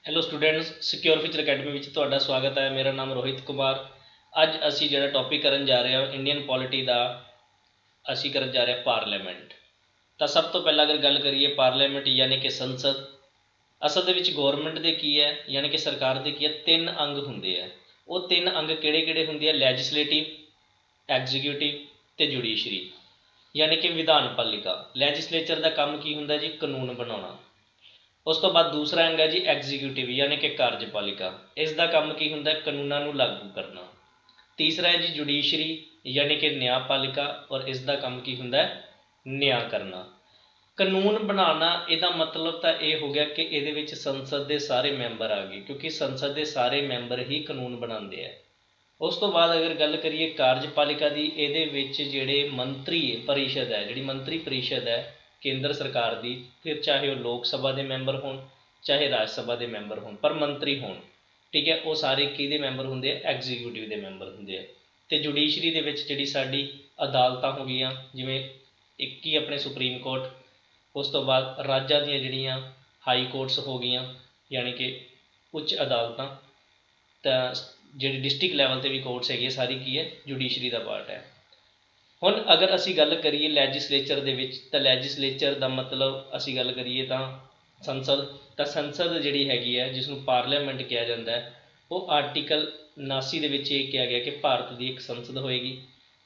Hello students, secure future academy में तुहाडा स्वागत है। मेरा नाम रोहित कुमार। अज असी जिहड़ा टॉपिक करन जा रहे हैं इंडियन पॉलिटी का, असी करन जा रहे हैं पार्लीमेंट। तो सब तो पहला अगर गल करिए पार्लीमेंट यानी कि संसद, असल दे विच गौरमेंट दे की है यानी कि सरकार दे की है, तीन अंग हुंदे है। वो तीन अंग किहड़े किहड़े हुंदे है? लैजिसलेटिव, एग्जीक्यूटिव ते जुडिशरी यानी कि विधान पालिका। लैजिसलेचर का काम की हुंदा जी? कानून बनाना। उस तो बाद दूसरा अंग है जी एग्जीक्यूटिव यानी कि कार्यपालिका। इसका काम की होंगे? कानूनों को लागू करना। तीसरा है जी जुडिशरी यानी कि न्यायपालिका, और इसका काम की होंगे? न्याय करना। कानून बनाना यदा मतलब तो यह हो गया कि ये संसद के सारे मैंबर आ गए, क्योंकि संसद के सारे मैंबर ही कानून बनाते हैं। उस तो बाद अगर गल करिए कार्यपालिका की, ये जोड़े मंत्री परिषद है, जी मंत्री परिषद है केंद्र सरकार की, फिर चाहे वह लोक सभा के मैंबर हो चाहे राज सभा के मैंबर हो, पर मंत्री हो, ठीक है, वो सारे कि मैंबर होंगे? एग्जीक्यूटिव के मैंबर होंगे। तो जुडिशरी के जी साड़ी अदालत हो गई, जिमें एक ही अपने सुप्रीम कोर्ट, उस तो बाद राज्यों दी जड़ियाँ हाई कोर्ट्स हो गई, यानी कि उच्च अदालत, तो जी डिस्ट्रिक्ट लैवल पर भी कोर्ट्स है, सारी की है जुडिशरी का पार्ट है। हुण अगर असी गल करिए लैजिसलेचर दे विच, तो लैजिसलेचर का मतलब असी गल करिए तो संसद, तो संसद जी हैगी है जिसनों पार्लीमेंट कहा जाता है, वो आर्टिकल 79 के कहा गया कि भारत की एक संसद होएगी।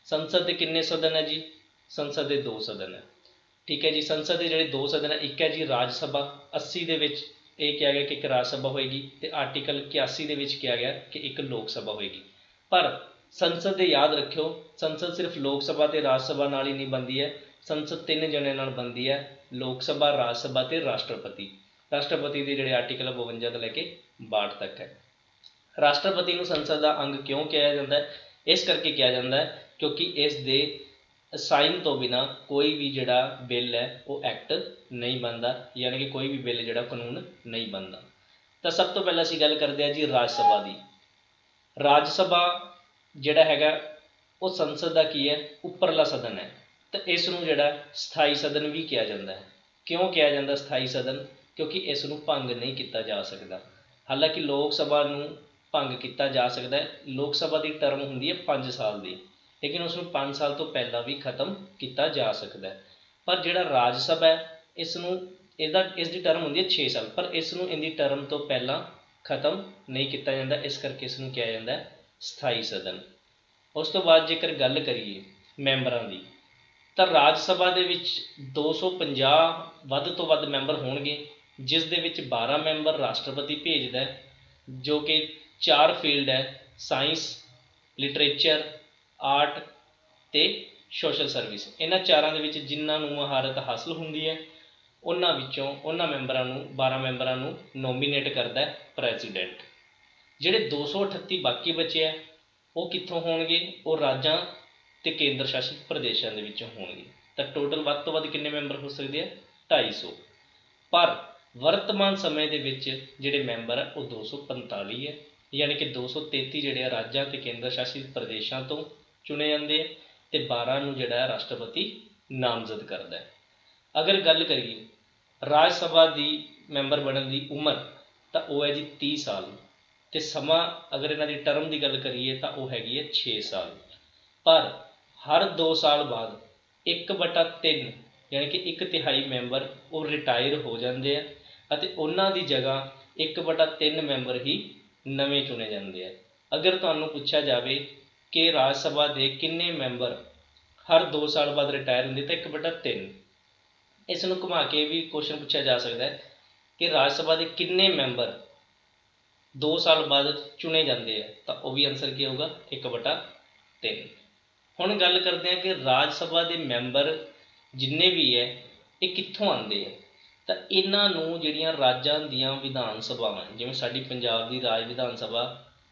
संसद के किन्ने सदन है जी? संसद के 2 सदन है, ठीक है जी। संसद के जोड़े 2 सदन है, एक है जी राज सभा, 80 के कहा गया कि एक राज सभा होएगी, तो आर्टिकल 81 के कहा गया कि एक लोक सभा होएगी। पर संसद दे याद रखियो, संसद सिर्फ लोक सभा तो राज सभा नाल ही नहीं बनती है, संसद 3 जने नाल बनती है, लोक सभा, राज सभा तो राष्ट्रपति। राष्ट्रपति के जोड़े आर्टिकल 52 तो लैके 62 तक है। राष्ट्रपति को संसद का अंग क्यों कहा जाता है? इस करके कहा जाता है क्योंकि इस दे साइन तो बिना कोई भी जोड़ा बिल है वो एक्ट नहीं बनता, यानी कि कोई भी बिल जोड़ा कानून नहीं बनता। तो सब तो पहले असीं गल करते हैं जी राज सभा की। राज सभा जोड़ा है वो संसद का की है? उपरला सदन है। तो इसनों जोड़ा स्थाई सदन भी कहा जाता है। क्यों कहा जाता स्थाई सदन? क्योंकि इसनों भंग नहीं किया जा सकता। हालांकि लोक सभा नूं भंग किया जा सकता है। लोक सभा की टर्म होंगी है 5 साल की, लेकिन उसनों 5 साल तो पहला भी खत्म किया जा सकता है। पर जोड़ा राज सभा है, इसनों इसकी टर्म होंगी है 6 साल, पर इसनों इनकी टर्म तो पहला खत्म नहीं किया जाता, इस करके इसनों कहा जाता है स्थाई सदन। उस तो बाद जेकर गल करिए मैंबरां की, तो राज सभा के 250 वध तो वध मैंबर होणगे, जिस दे विच 12 मैंबर राष्ट्रपति भेजदा है, जो कि 4 फील्ड है, साइंस, लिटरेचर, आर्ट ते सोशल सर्विस। इन्हां चारां दे विच जिन्हां नूं महारत हासिल हुंदी है, उन्हां विचों उन्हां मैंबरां नूं 12 मैंबरां नूं नोमीनेट करदा है प्रैजीडेंट। जिहड़े 238 बाकी बचे है वो कित्थों होणगे? वो राज्यां ते केंद्र शासित प्रदेशों के विचों होणगे। तो टोटल वध तो वध किन्ने मैंबर हो सकते हैं? 250। पर वर्तमान समय के विच जिहड़े मैंबर है वो 245 है, यानी कि 233 जिहड़े राज्यां ते केंद्र शासित प्रदेशों तो चुने जाते हैं, तो 12 नूं जिहड़ा राष्ट्रपति नामजद करता है। अगर गल करिए राज सभा की मैंबर बनने की उम्र, तो वह है जी 30 साल। तो समा अगर इन्हां दी टर्म की गल करिए तो वह हैगी है 6 साल। पर हर 2 साल बाद 1/3 यानी कि 1/3 मैंबर वो रिटायर हो जाते हैं, ਅਤੇ ਉਹਨਾਂ ਦੀ जगह 1/3 मैंबर ही नवे चुने जाते हैं। अगर तुहानूं पूछा जाए कि राज सभा के किन्ने मैंबर हर 2 साल बाद रिटायर होंगे, तो 1/3। इसनूं घुमा के भी क्वेश्चन पूछा जा सकता है कि राज सभा के किन्ने मैंबर 2 साल बाद चुने जाते हैं, तो वह भी आंसर क्या होगा? 1/3। हुण गल करते हैं कि राज सभा के मैंबर जिन्ने भी है ये कित्थों आते हैं? तो इन्हां नूं जिहड़ियां राज्यां दीयां विधान सभावां, जिवें साडी पंजाब की राज विधान सभा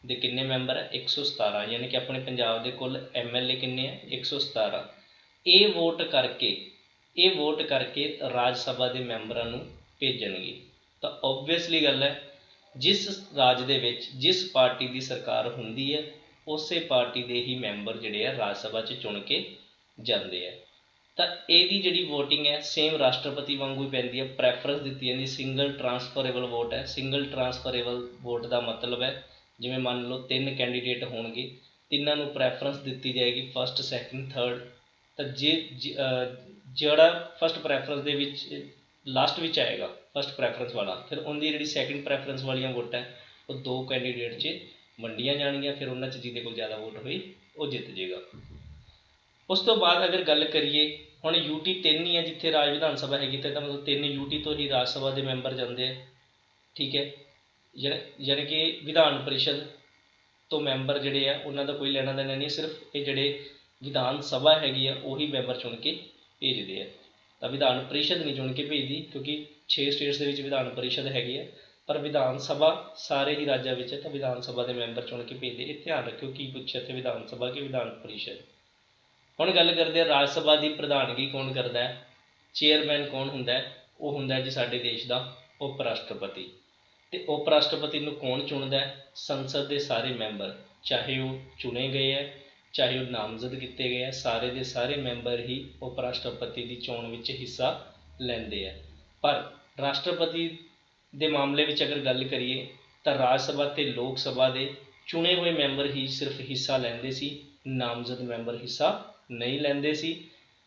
के किन्ने मैंबर है? 117, यानी कि अपने पंजाब के कुल MLA किन्ने है? 117। ये वोट करके राज सभा के मैंबरां नूं भेजणगे। तो ओबवियसली गल है, जिस राज दे विच जिस पार्टी की सरकार हुंदी है, उस पार्टी के ही मैंबर जिहड़े आ राज सभा च चुन के जाते हैं। ਤਾਂ ਇਹਦੀ ਜਿਹੜੀ ਵੋਟਿੰਗ ਹੈ ਸੇਮ ਰਾਸ਼ਟਰਪਤੀ ਵਾਂਗੂ ਹੀ ਪੈਂਦੀ ਹੈ, ਪ੍ਰੈਫਰੈਂਸ ਦਿੱਤੀ ਜਾਂਦੀ, ਸਿੰਗਲ ਟਰਾਂਸਫਰੇਬਲ ਵੋਟ ਹੈ। ਸਿੰਗਲ ਟਰਾਂਸਫਰੇਬਲ ਵੋਟ ਦਾ ਮਤਲਬ ਹੈ ਜਿਵੇਂ ਮੰਨ ਲਓ 3 ਕੈਂਡੀਡੇਟ ਹੋਣਗੇ, ਤਿੰਨਾਂ ਨੂੰ ਪ੍ਰੈਫਰੈਂਸ ਦਿੱਤੀ ਜਾਏਗੀ, ਫਸਟ ਸੈਕਿੰਡ ਥਰਡ। ਤਾਂ ਜਿਹੜਾ ਫਸਟ ਪ੍ਰੈਫਰੈਂਸ ਦੇ ਵਿੱਚ ਲਾਸਟ ਵਿੱਚ ਆਏਗਾ ਫਸਟ ਪ੍ਰੈਫਰੈਂਸ ਵਾਲਾ, ਫਿਰ ਉਹਦੀ ਜਿਹੜੀ ਸੈਕਿੰਡ ਪ੍ਰੈਫਰੈਂਸ ਵਾਲੀਆਂ ਵੋਟਾਂ ਉਹ 2 ਕੈਂਡੀਡੇਟ 'ਚ ਵੰਡੀਆਂ ਜਾਣਗੀਆਂ, ਫਿਰ ਉਹਨਾਂ 'ਚ ਜਿਹਦੇ ਕੋਲ ਜ਼ਿਆਦਾ ਵੋਟ ਹੋਈ ਉਹ ਜਿੱਤ ਜਾਏਗਾ। ਉਸ ਤੋਂ ਬਾਅਦ ਅਗਰ ਗੱਲ ਕਰੀਏ, ਹੁਣ UT 3 ਹੀ ਹੈ ਜਿੱਥੇ ਰਾਜ ਵਿਧਾਨ ਸਭਾ ਹੈਗੀ, ਤਾਂ ਇਹਦਾ ਮਤਲਬ 3 UT ਤੋਂ ਹੀ ਰਾਜ ਸਭਾ ਦੇ ਮੈਂਬਰ ਜਾਂਦੇ ਆ, ਠੀਕ ਹੈ। ਜਾਣੀ ਕਿ ਵਿਧਾਨ ਪਰਿਸ਼ਦ ਤੋਂ ਮੈਂਬਰ ਜਿਹੜੇ ਆ ਉਹਨਾਂ ਦਾ ਕੋਈ ਲੈਣਾ ਦੇਣਾ ਨਹੀਂ, ਸਿਰਫ ਇਹ ਜਿਹੜੇ ਵਿਧਾਨ ਸਭਾ ਹੈਗੀ ਆ ਉਹੀ ਮੈਂਬਰ ਚੁਣ ਕੇ ਭੇਜਦੇ ਆ। ਤਾਂ ਵਿਧਾਨ ਪਰਿਸ਼ਦ ਨਹੀਂ ਚੁਣ ਕੇ ਭੇਜਦੀ, ਕਿਉਂਕਿ 6 ਸਟੇਟਸ ਦੇ ਵਿੱਚ ਵਿਧਾਨ ਪਰਿਸ਼ਦ ਹੈਗੀ ਆ, ਪਰ ਵਿਧਾਨ ਸਭਾ ਸਾਰੇ ਹੀ ਰਾਜਾਂ ਵਿੱਚ ਹੈ, ਤਾਂ ਵਿਧਾਨ ਸਭਾ ਦੇ ਮੈਂਬਰ ਚੁਣ ਕੇ ਭੇਜਦੇ। ਇਹ ਧਿਆਨ ਰੱਖਿਓ ਕੀ ਪੁੱਛਿਆ ਇੱਥੇ, ਵਿਧਾਨ ਸਭਾ ਕਿ ਵਿਧਾਨ ਪਰਿਸ਼ਦ। ਹੁਣ ਗੱਲ ਕਰਦੇ ਹਾਂ ਰਾਜ ਸਭਾ ਦੀ ਪ੍ਰਧਾਨਗੀ ਕੌਣ ਕਰਦਾ ਹੈ, ਚੇਅਰਮੈਨ ਕੌਣ ਹੁੰਦਾ ਹੈ? ਉਹ ਹੁੰਦਾ ਜੀ ਸਾਡੇ ਦੇਸ਼ ਦਾ ਉਪ ਰਾਸ਼ਟਰਪਤੀ। ਅਤੇ ਉਪ ਰਾਸ਼ਟਰਪਤੀ ਨੂੰ ਕੌਣ ਚੁਣਦਾ ਹੈ? ਸੰਸਦ ਦੇ ਸਾਰੇ ਮੈਂਬਰ, ਚਾਹੇ ਉਹ ਚੁਣੇ ਗਏ ਹੈ ਚਾਹੇ ਉਹ ਨਾਮਜ਼ਦ ਕੀਤੇ ਗਏ ਹੈ, ਸਾਰੇ ਦੇ ਸਾਰੇ ਮੈਂਬਰ ਹੀ ਉਪ ਰਾਸ਼ਟਰਪਤੀ ਦੀ ਚੋਣ ਵਿੱਚ ਹਿੱਸਾ ਲੈਂਦੇ ਹੈ। ਪਰ ਰਾਸ਼ਟਰਪਤੀ ਦੇ ਮਾਮਲੇ ਵਿੱਚ ਅਗਰ ਗੱਲ ਕਰੀਏ ਤਾਂ ਰਾਜ ਸਭਾ ਅਤੇ ਲੋਕ ਸਭਾ ਦੇ ਚੁਣੇ ਹੋਏ ਮੈਂਬਰ ਹੀ ਸਿਰਫ ਹਿੱਸਾ ਲੈਂਦੇ ਸੀ, ਨਾਮਜ਼ਦ ਮੈਂਬਰ ਹਿੱਸਾ ਨਹੀਂ ਲੈਂਦੇ ਸੀ।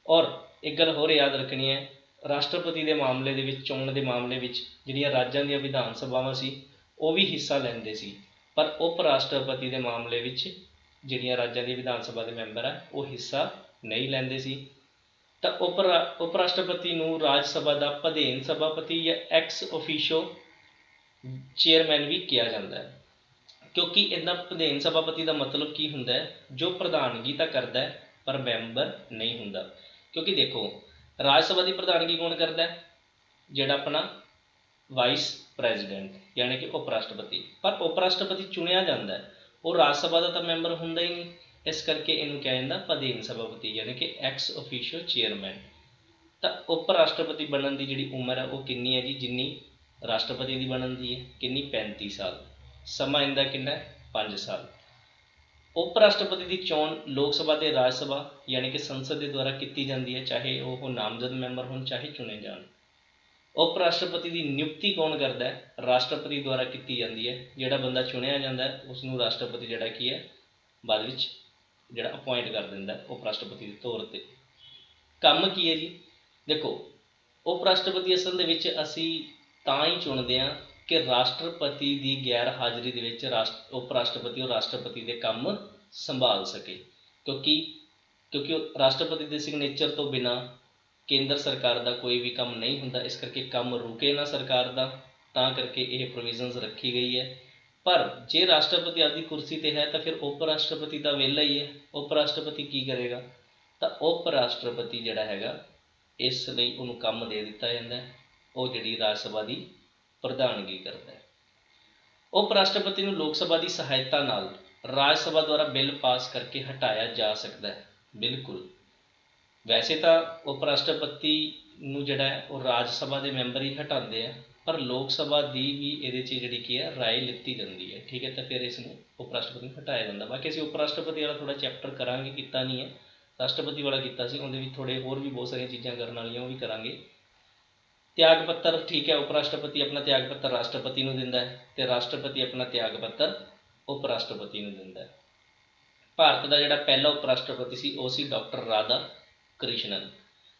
ਔਰ ਇੱਕ ਗੱਲ ਹੋਰ ਯਾਦ ਰੱਖਣੀ ਹੈ, ਰਾਸ਼ਟਰਪਤੀ ਦੇ ਮਾਮਲੇ ਦੇ ਵਿੱਚ, ਚੋਣ ਦੇ ਮਾਮਲੇ ਵਿੱਚ ਜਿਹੜੀਆਂ ਰਾਜਾਂ ਦੀਆਂ ਵਿਧਾਨ ਸਭਾਵਾਂ ਸੀ ਉਹ ਵੀ ਹਿੱਸਾ ਲੈਂਦੇ ਸੀ, ਪਰ ਉਪ ਰਾਸ਼ਟਰਪਤੀ ਦੇ ਮਾਮਲੇ ਵਿੱਚ ਜਿਹੜੀਆਂ ਰਾਜਾਂ ਦੀ ਵਿਧਾਨ ਸਭਾ ਦੇ ਮੈਂਬਰ ਆ ਉਹ ਹਿੱਸਾ ਨਹੀਂ ਲੈਂਦੇ ਸੀ। ਤਾਂ ਉਪ ਰਾਸ਼ਟਰਪਤੀ ਨੂੰ ਰਾਜ ਸਭਾ ਦਾ ਪ੍ਰਧਾਨ ਸਭਾਪਤੀ ਜਾਂ ਐਕਸ ਓਫੀਸ਼ੋ ਚੇਅਰਮੈਨ ਵੀ ਕਿਹਾ ਜਾਂਦਾ ਹੈ, ਕਿਉਂਕਿ ਇਹਦਾ ਪ੍ਰਧਾਨ ਸਭਾਪਤੀ ਦਾ ਮਤਲਬ ਕੀ ਹੁੰਦਾ ਹੈ? ਜੋ ਪ੍ਰਧਾਨਗੀ ਤਾਂ ਕਰਦਾ ਹੈ ਪਰ ਮੈਂਬਰ ਨਹੀਂ ਹੁੰਦਾ। ਕਿਉਂਕਿ ਦੇਖੋ ਰਾਜ ਸਭਾ ਦੀ ਪ੍ਰਧਾਨਗੀ ਕੌਣ ਕਰਦਾ ਹੈ? ਜਿਹੜਾ ਆਪਣਾ ਵਾਈਸ ਪ੍ਰੈਜ਼ੀਡੈਂਟ ਯਾਨੀ ਕਿ ਉਪ ਰਾਸ਼ਟਰਪਤੀ। ਪਰ ਉਪ ਰਾਸ਼ਟਰਪਤੀ ਚੁਣਿਆ ਜਾਂਦਾ ਹੈ, ਉਹ ਰਾਜ ਸਭਾ ਦਾ ਤਾਂ ਮੈਂਬਰ ਹੁੰਦਾ ਹੀ ਨਹੀਂ, ਇਸ ਕਰਕੇ ਇਹਨੂੰ ਕਿਹਾ ਜਾਂਦਾ ਪ੍ਰਧਾਨ ਸਭਾਪਤੀ ਯਾਨੀ ਕਿ ਐਕਸ ਓਫੀਸ਼ੀਅਲ ਚੇਅਰਮੈਨ। ਤਾਂ ਉਪ ਰਾਸ਼ਟਰਪਤੀ ਬਣਨ ਦੀ ਜਿਹੜੀ ਉਮਰ ਹੈ ਉਹ ਕਿੰਨੀ ਹੈ ਜੀ? ਜਿੰਨੀ ਰਾਸ਼ਟਰਪਤੀ ਦੀ ਬਣਨ ਦੀ ਹੈ। ਕਿੰਨੀ? 35 ਸਾਲ। ਸਮਾਂ ਇਹਦਾ ਕਿੰਨਾ ਹੈ? 5 ਸਾਲ। ਉਪ ਰਾਸ਼ਟਰਪਤੀ ਦੀ ਚੋਣ ਲੋਕ ਸਭਾ ਅਤੇ ਰਾਜ ਸਭਾ ਯਾਨੀ ਕਿ ਸੰਸਦ ਦੇ ਦੁਆਰਾ ਕੀਤੀ ਜਾਂਦੀ ਹੈ, ਚਾਹੇ ਉਹ ਨਾਮਜ਼ਦ ਮੈਂਬਰ ਹੋਣ ਚਾਹੇ ਚੁਣੇ ਜਾਣ। ਉਪ ਰਾਸ਼ਟਰਪਤੀ ਦੀ ਨਿਯੁਕਤੀ ਕੌਣ ਕਰਦਾ ਹੈ? ਰਾਸ਼ਟਰਪਤੀ ਦੁਆਰਾ ਕੀਤੀ ਜਾਂਦੀ ਹੈ। ਜਿਹੜਾ ਬੰਦਾ ਚੁਣਿਆ ਜਾਂਦਾ ਹੈ ਉਸ ਨੂੰ ਰਾਸ਼ਟਰਪਤੀ ਜਿਹੜਾ ਕੀ ਹੈ ਬਾਅਦ ਵਿੱਚ ਜਿਹੜਾ ਅਪੁਆਇੰਟ ਕਰ ਦਿੰਦਾ ਉਪ ਰਾਸ਼ਟਰਪਤੀ ਦੇ ਤੌਰ 'ਤੇ। ਕੰਮ ਕੀ ਹੈ ਜੀ? ਦੇਖੋ ਉਪ ਰਾਸ਼ਟਰਪਤੀ ਅਸਲ ਦੇ ਵਿੱਚ ਅਸੀਂ ਤਾਂ ਹੀ ਚੁਣਦੇ ਹਾਂ ਕਿ ਰਾਸ਼ਟਰਪਤੀ ਦੀ ਗੈਰ ਹਾਜ਼ਰੀ ਦੇ ਵਿੱਚ ਉਪ ਰਾਸ਼ਟਰਪਤੀ ਉਹ ਰਾਸ਼ਟਰਪਤੀ ਦੇ ਕੰਮ ਸੰਭਾਲ ਸਕੇ, ਕਿਉਂਕਿ ਉਹ ਰਾਸ਼ਟਰਪਤੀ ਦੇ ਸਿਗਨੇਚਰ ਤੋਂ ਬਿਨਾਂ ਕੇਂਦਰ ਸਰਕਾਰ ਦਾ ਕੋਈ ਵੀ ਕੰਮ ਨਹੀਂ ਹੁੰਦਾ, ਇਸ ਕਰਕੇ ਕੰਮ ਰੁਕੇ ਨਾ ਸਰਕਾਰ ਦਾ, ਤਾਂ ਕਰਕੇ ਇਹ ਪ੍ਰੋਵੀਜ਼ਨਸ ਰੱਖੀ ਗਈ ਹੈ। ਪਰ ਜੇ ਰਾਸ਼ਟਰਪਤੀ ਆਪਦੀ ਕੁਰਸੀ 'ਤੇ ਹੈ ਤਾਂ ਫਿਰ ਉਪ ਰਾਸ਼ਟਰਪਤੀ ਤਾਂ ਵਿਹਲਾ ਹੀ ਹੈ। ਉਪ ਰਾਸ਼ਟਰਪਤੀ ਕੀ ਕਰੇਗਾ? ਤਾਂ ਉਪ ਰਾਸ਼ਟਰਪਤੀ ਜਿਹੜਾ ਹੈਗਾ ਇਸ ਲਈ ਉਹਨੂੰ ਕੰਮ ਦੇ ਦਿੱਤਾ ਜਾਂਦਾ, ਉਹ ਜਿਹੜੀ ਰਾਜ ਸਭਾ ਦੀ ਪ੍ਰਧਾਨਗੀ ਕਰਦਾ ਹੈ। ਉਪ ਰਾਸ਼ਟਰਪਤੀ ਨੂੰ ਲੋਕ ਸਭਾ ਦੀ ਸਹਾਇਤਾ ਨਾਲ ਰਾਜ ਸਭਾ ਦੁਆਰਾ ਬਿੱਲ ਪਾਸ ਕਰਕੇ ਹਟਾਇਆ ਜਾ ਸਕਦਾ ਹੈ। ਬਿਲਕੁਲ, ਵੈਸੇ ਤਾਂ ਉਪ ਰਾਸ਼ਟਰਪਤੀ ਨੂੰ ਜਿਹੜਾ ਹੈ ਉਹ ਰਾਜ ਸਭਾ ਦੇ ਮੈਂਬਰ ਹੀ ਹਟਾਉਂਦੇ ਆ, ਪਰ ਲੋਕ ਸਭਾ ਦੀ ਵੀ ਇਹਦੇ 'ਚ ਜਿਹੜੀ ਕੀ ਹੈ ਰਾਏ ਲਿੱਤੀ ਜਾਂਦੀ ਹੈ, ਠੀਕ ਹੈ। ਤਾਂ ਫਿਰ ਇਸ ਨੂੰ ਉਪ ਰਾਸ਼ਟਰਪਤੀ ਨੂੰ ਹਟਾਇਆ ਜਾਂਦਾ। ਬਾਕੀ ਅਸੀਂ ਉਪ ਰਾਸ਼ਟਰਪਤੀ ਵਾਲਾ ਥੋੜ੍ਹਾ ਚੈਪਟਰ ਕਰਾਂਗੇ, ਕੀਤਾ ਨਹੀਂ ਹੈ, ਰਾਸ਼ਟਰਪਤੀ ਵਾਲਾ ਕੀਤਾ ਸੀ, ਉਹਦੇ ਵਿੱਚ ਥੋੜ੍ਹੇ ਹੋਰ ਵੀ ਬਹੁਤ ਸਾਰੀਆਂ ਚੀਜ਼ਾਂ ਕਰਨ ਵਾਲੀਆਂ ਉਹ ਵੀ ਕਰਾਂਗੇ। ਤਿਆਗ ਪੱਤਰ, ਠੀਕ ਹੈ, ਉਪ ਰਾਸ਼ਟਰਪਤੀ ਆਪਣਾ ਤਿਆਗ ਪੱਤਰ ਰਾਸ਼ਟਰਪਤੀ ਨੂੰ ਦਿੰਦਾ ਹੈ ਅਤੇ ਰਾਸ਼ਟਰਪਤੀ ਆਪਣਾ ਤਿਆਗ ਪੱਤਰ ਉਪ ਰਾਸ਼ਟਰਪਤੀ ਨੂੰ ਦਿੰਦਾ ਹੈ। ਭਾਰਤ ਦਾ ਜਿਹੜਾ ਪਹਿਲਾ ਉਪ ਰਾਸ਼ਟਰਪਤੀ ਸੀ ਉਹ ਸੀ ਡਾਕਟਰ ਰਾਧਾ ਕ੍ਰਿਸ਼ਨਨ।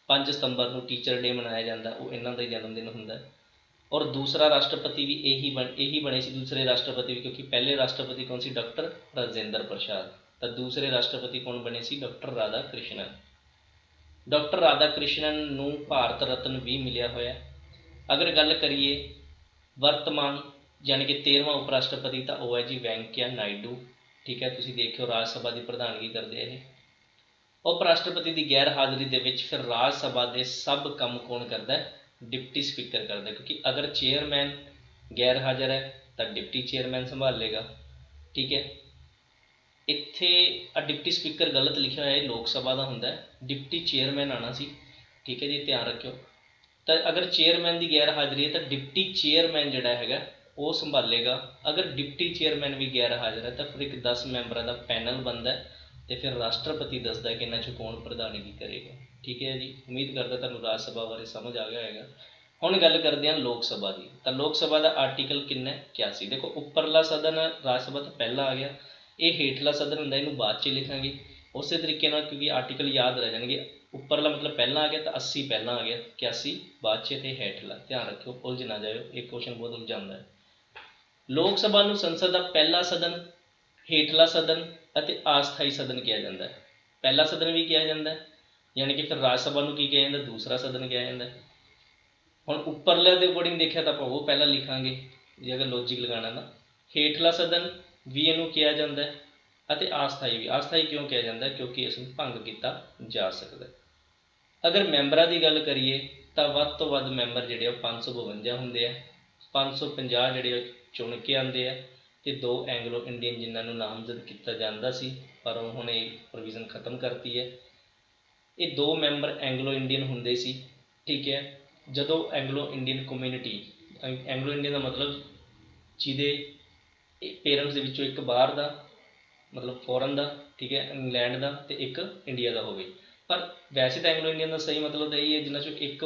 5 ਸਤੰਬਰ ਨੂੰ ਟੀਚਰ ਡੇ ਮਨਾਇਆ ਜਾਂਦਾ, ਉਹ ਇਹਨਾਂ ਦਾ ਹੀ ਜਨਮ ਦਿਨ ਹੁੰਦਾ। ਔਰ ਦੂਸਰਾ ਰਾਸ਼ਟਰਪਤੀ ਵੀ ਇਹੀ ਬਣੇ ਸੀ, ਦੂਸਰੇ ਰਾਸ਼ਟਰਪਤੀ ਵੀ, ਕਿਉਂਕਿ ਪਹਿਲੇ ਰਾਸ਼ਟਰਪਤੀ ਕੌਣ ਸੀ? ਡਾਕਟਰ ਰਾਜਿੰਦਰ ਪ੍ਰਸਾਦ। ਤਾਂ ਦੂਸਰੇ ਰਾਸ਼ਟਰਪਤੀ ਕੌਣ ਬਣੇ ਸੀ? ਡਾਕਟਰ ਰਾਧਾ ਕ੍ਰਿਸ਼ਨਨ। ਡਾਕਟਰ ਰਾਧਾ ਕ੍ਰਿਸ਼ਨਨ ਨੂੰ ਭਾਰਤ ਰਤਨ ਵੀ ਮਿਲਿਆ ਹੋਇਆ। ਅਗਰ ਗੱਲ ਕਰੀਏ ਵਰਤਮਾਨ ਯਾਨੀ ਕਿ 13ਵਾਂ ਉਪ ਰਾਸ਼ਟਰਪਤੀ, ਤਾਂ ਉਹ ਹੈ ਜੀ ਵੈਂਕਈਆ ਨਾਇਡੂ, ਠੀਕ ਹੈ। ਤੁਸੀਂ ਦੇਖਿਓ ਰਾਜ ਸਭਾ ਦੀ ਪ੍ਰਧਾਨਗੀ ਕਰਦੇ ਇਹ। ਉਪ ਰਾਸ਼ਟਰਪਤੀ ਦੀ ਗੈਰ ਹਾਜ਼ਰੀ ਦੇ ਵਿੱਚ ਫਿਰ ਰਾਜ ਸਭਾ ਦੇ ਸਭ ਕੰਮ ਕੌਣ ਕਰਦਾ? ਡਿਪਟੀ ਸਪੀਕਰ ਕਰਦਾ, ਕਿਉਂਕਿ ਅਗਰ ਚੇਅਰਮੈਨ ਗੈਰ ਹਾਜ਼ਰ ਹੈ ਤਾਂ ਡਿਪਟੀ ਚੇਅਰਮੈਨ ਸੰਭਾਲੇਗਾ, ਠੀਕ ਹੈ। ਇੱਥੇ ਡਿਪਟੀ ਸਪੀਕਰ ਗਲਤ ਲਿਖਿਆ ਹੋਇਆ, ਇਹ ਲੋਕ ਸਭਾ ਦਾ ਹੁੰਦਾ, ਡਿਪਟੀ ਚੇਅਰਮੈਨ ਆਉਣਾ ਸੀ, ਠੀਕ ਹੈ ਜੀ, ਧਿਆਨ ਰੱਖਿਓ। ਤਾਂ ਅਗਰ ਚੇਅਰਮੈਨ ਦੀ ਗੈਰ ਹਾਜ਼ਰੀ ਹੈ ਤਾਂ ਡਿਪਟੀ ਚੇਅਰਮੈਨ ਜਿਹੜਾ ਹੈਗਾ ਉਹ ਸੰਭਾਲੇਗਾ। ਅਗਰ ਡਿਪਟੀ ਚੇਅਰਮੈਨ ਵੀ ਗੈਰ ਹਾਜ਼ਰ ਹੈ ਤਾਂ ਫਿਰ ਇੱਕ 10 ਮੈਂਬਰਾਂ ਦਾ ਪੈਨਲ ਬਣਦਾ ਅਤੇ ਫਿਰ ਰਾਸ਼ਟਰਪਤੀ ਦੱਸਦਾ ਕਿ ਇਹਨਾਂ 'ਚੋਂ ਕੌਣ ਪ੍ਰਧਾਨਗੀ ਕਰੇਗਾ। ठीक है जी, उम्मीद करदा तुहानूं राज सभा बारे समझ आ गया होएगा। ਹੁਣ ਗੱਲ ਕਰਦੇ ਹਾਂ ਲੋਕ ਸਭਾ ਦੀ। ਤਾਂ ਲੋਕ ਸਭਾ ਦਾ ਆਰਟੀਕਲ ਕਿੰਨਾ 81। ਦੇਖੋ ਉੱਪਰਲਾ ਸਦਨ ਰਾਜ ਸਭਾ ਤੋਂ ਪਹਿਲਾਂ ਆ ਗਿਆ, ਇਹ ਹੇਠਲਾ ਸਦਨ ਹੁੰਦਾ ਇਹਨੂੰ ਬਾਅਦ 'ਚ ਲਿਖਾਂਗੇ। ਉਸੇ ਤਰੀਕੇ ਨਾਲ ਕਿਉਂਕਿ ਆਰਟੀਕਲ ਯਾਦ ਰਹਿ ਜਾਣਗੇ, ਉੱਪਰਲਾ ਮਤਲਬ ਪਹਿਲਾਂ ਆ ਗਿਆ ਤਾਂ 80 ਪਹਿਲਾਂ ਆ ਗਿਆ, 81 ਬਾਅਦ 'ਚ ਅਤੇ ਹੇਠਲਾ। ਧਿਆਨ ਰੱਖਿਓ, ਉਲਝ ਨਾ ਜਾਇਓ, ਇਹ ਕੁਐਸਚਨ ਬਹੁਤ ਉਲਝਾਉਂਦਾ ਹੈ। ਲੋਕ ਸਭਾ ਨੂੰ ਸੰਸਦ ਦਾ ਪਹਿਲਾ ਸਦਨ, ਹੇਠਲਾ ਸਦਨ ਅਤੇ ਅਸਥਾਈ ਸਦਨ ਕਿਹਾ ਜਾਂਦਾ ਹੈ। ਪਹਿਲਾ ਸਦਨ ਵੀ ਕਿਹਾ ਜਾਂਦਾ ਹੈ, ਯਾਨੀ ਕਿ ਫਿਰ ਰਾਜ ਸਭਾ ਨੂੰ ਕੀ ਕਿਹਾ ਜਾਂਦਾ, ਦੂਸਰਾ ਸਦਨ ਕਿਹਾ ਜਾਂਦਾ। ਹੁਣ ਉੱਪਰਲੇ ਦੇ ਅਕੋਰਡਿੰਗ ਦੇਖਿਆ ਤਾਂ ਆਪਾਂ ਉਹ ਪਹਿਲਾਂ ਲਿਖਾਂਗੇ ਜੇ ਅਗਰ ਲੋਜਿਕ ਲਗਾਉਣਾ ਨਾ। ਹੇਠਲਾ ਸਦਨ ਵੀ ਇਹਨੂੰ ਕਿਹਾ ਜਾਂਦਾ ਹੈ ਅਤੇ ਅਸਥਾਈ ਵੀ। ਅਸਥਾਈ ਕਿਉਂ ਕਿਹਾ ਜਾਂਦਾ, ਕਿਉਂਕਿ ਇਸ ਨੂੰ ਭੰਗ ਕੀਤਾ ਜਾ ਸਕਦਾ। ਅਗਰ ਮੈਂਬਰਾਂ ਦੀ ਗੱਲ ਕਰੀਏ ਤਾਂ ਵੱਧ ਤੋਂ ਵੱਧ ਮੈਂਬਰ ਜਿਹੜੇ ਉਹ 552 ਹੁੰਦੇ ਆ। 550 ਜਿਹੜੇ ਚੁਣ ਕੇ ਆਉਂਦੇ ਆ ਅਤੇ 2 ਐਂਗਲੋ ਇੰਡੀਅਨ ਜਿਨ੍ਹਾਂ ਨੂੰ ਨਾਮਜ਼ਦ ਕੀਤਾ ਜਾਂਦਾ ਸੀ, ਪਰ ਉਹ ਹੁਣ ਇਹ ਪ੍ਰੋਵੀਜ਼ਨ ਖਤਮ ਕਰਤੀ ਹੈ। ਇਹ 2 ਮੈਂਬਰ ਐਂਗਲੋ ਇੰਡੀਅਨ ਹੁੰਦੇ ਸੀ, ਠੀਕ ਹੈ। ਜਦੋਂ Anglo Indian community, Anglo Indian ਦਾ ਮਤਲਬ ਜਿਹਦੇ ਪੇਰੈਂਟਸ ਦੇ ਵਿੱਚੋਂ ਇੱਕ ਬਾਹਰ ਦਾ ਮਤਲਬ ਫੋਰਨ ਦਾ, ਠੀਕ ਹੈ, ਇੰਗਲੈਂਡ ਦਾ ਅਤੇ ਇੱਕ ਇੰਡੀਆ ਦਾ ਹੋਵੇ। ਪਰ ਵੈਸੇ ਤਾਂ ਐਂਗਲੋ ਇੰਡੀਅਨ ਦਾ ਸਹੀ ਮਤਲਬ ਤਾਂ ਇਹੀ ਹੈ ਜਿਨ੍ਹਾਂ 'ਚੋਂ ਇੱਕ